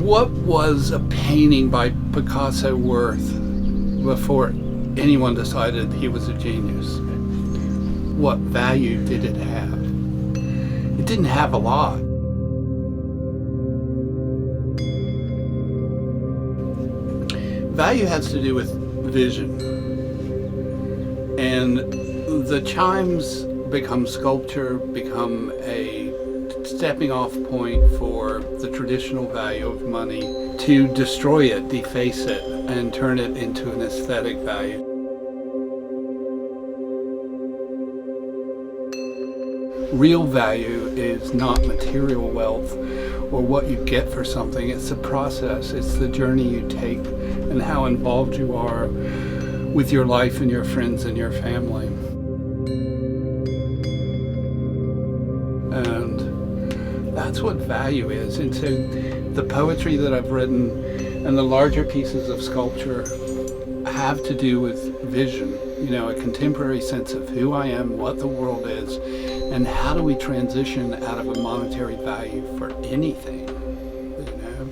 What was a painting by Picasso worth before anyone decided he was a genius? What value did it have? It didn't have a lot. Value has to do with vision. And the chimes become sculpture, become a stepping off point for the traditional value of money to destroy it, deface it, and turn it into an aesthetic value. Real value is not material wealth or what you get for something. It's the process, it's the journey you take and how involved you are with your life and your friends and your family. And that's what value is. And so the poetry that I've written and the larger pieces of sculpture have to do with vision, you know, a contemporary sense of who I am, what the world is, and how do we transition out of a monetary value for anything, you know?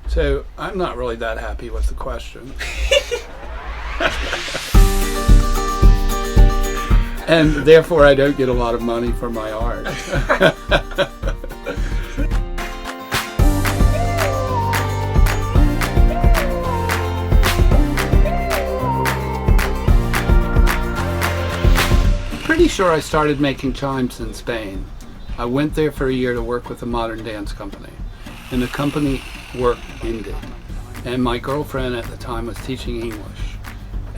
So I'm not really that happy with the question. And therefore I don't get a lot of money for my art. Pretty sure I started making chimes in Spain. I went there for a year to work with a modern dance company, and the company work ended. And my girlfriend at the time was teaching English.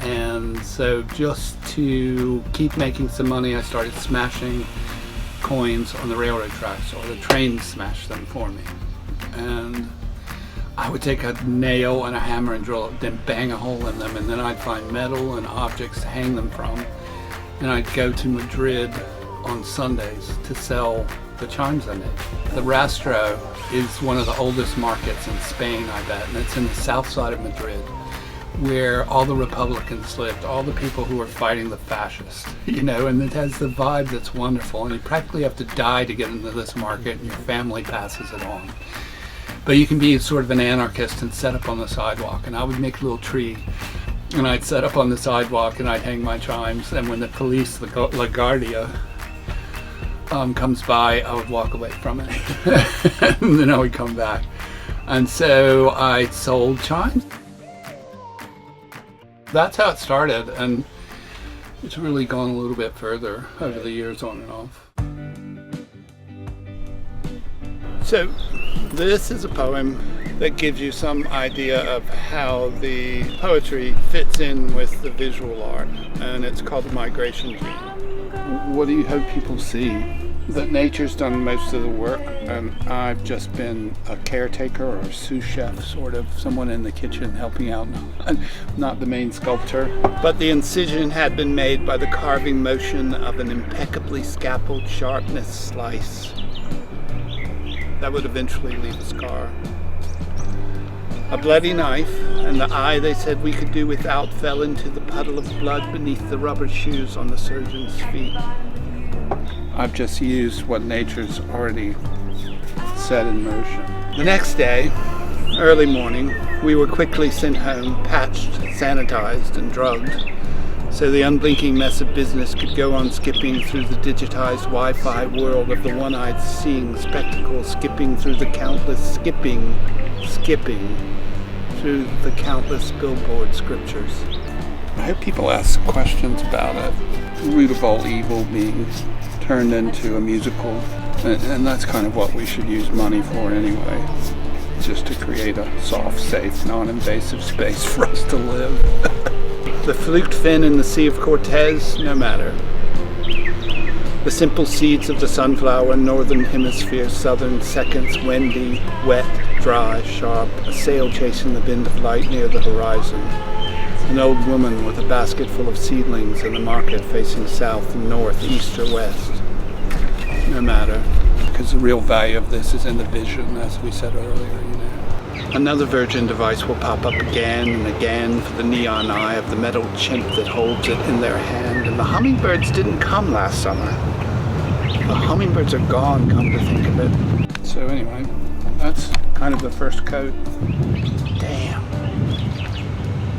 And so just to keep making some money, I started smashing coins on the railroad tracks, or the train smashed them for me. And I would take a nail and a hammer and drill it, then bang a hole in them, and then I'd find metal and objects to hang them from. And I'd go to Madrid on Sundays to sell the chimes I made. The Rastro is one of the oldest markets in Spain, I bet, and it's in the south side of Madrid, where all the Republicans lived, all the people who were fighting the fascists, you know, and it has the vibe that's wonderful. And you practically have to die to get into this market, and your family passes it on. But you can be sort of an anarchist and set up on the sidewalk, and I would make a little tree, and I'd set up on the sidewalk and I'd hang my chimes, and when the police, La Guardia, comes by, I would walk away from it. And then I would come back. And so I sold chimes. That's how it started, and it's really gone a little bit further over the years, on and off. So this is a poem that gives you some idea of how the poetry fits in with the visual art, and it's called The Migration Gene. What do you hope people see? That nature's done most of the work, and I've just been a caretaker or a sous chef, sort of someone in the kitchen helping out, not the main sculptor. But the incision had been made by the carving motion of an impeccably scalpeled sharpness slice that would eventually leave a scar. A bloody knife, and the eye they said we could do without fell into the puddle of blood beneath the rubber shoes on the surgeon's feet. I've just used what nature's already set in motion. The next day, early morning, we were quickly sent home, patched, sanitized, and drugged, so the unblinking mess of business could go on skipping through the digitized Wi-Fi world of the one-eyed seeing spectacle, skipping through the countless skipping through the countless billboard scriptures. I hope people ask questions about it. The root of all evil being turned into a musical, and that's kind of what we should use money for anyway, just to create a soft, safe, non-invasive space for us to live. The fluked fin in the Sea of Cortez, no matter. The simple seeds of the sunflower, northern hemisphere, southern seconds, windy, wet, dry, sharp, a sail chasing the bend of light near the horizon. An old woman with a basket full of seedlings in the market facing south and north, east or west. No matter, because the real value of this is in the vision, as we said earlier, you know. Another Virgin device will pop up again and again for the neon eye of the metal chimp that holds it in their hand. And the hummingbirds didn't come last summer. The hummingbirds are gone, come to think of it. So anyway, that's kind of the first coat. Damn.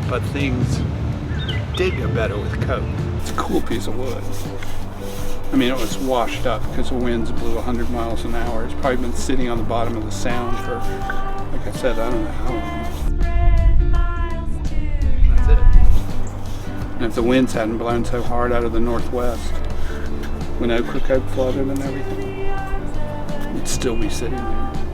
But things did get better with coat. It's a cool piece of wood. I mean, it was washed up because the winds blew 100 miles an hour. It's probably been sitting on the bottom of the sound for, like I said, I don't know how long. That's it. And if the winds hadn't blown so hard out of the northwest, when Ocracoke flooded and everything, it'd still be sitting there.